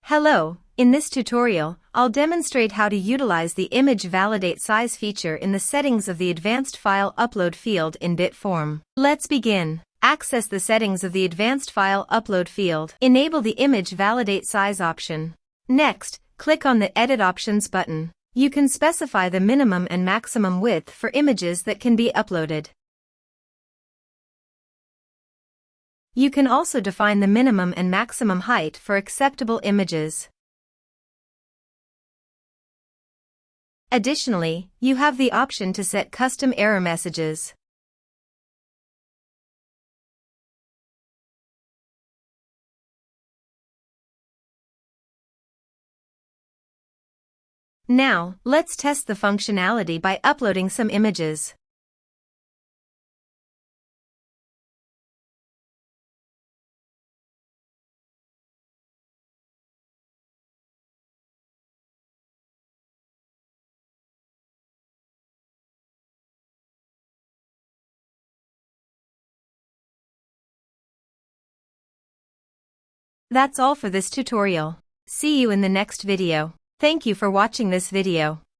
Hello, in this tutorial, I'll demonstrate how to utilize the Image Validate Size feature in the settings of the Advanced File Upload field in bit form. Let's begin. Access the settings of the Advanced File Upload field. Enable the Image Validate Size option. Next, click on the Edit Options button. You can specify the minimum and maximum width for images that can be uploaded. You can also define the minimum and maximum height for acceptable images. Additionally, you have the option to set custom error messages. Now, let's test the functionality by uploading some images. That's all for this tutorial. See you in the next video. Thank you for watching this video.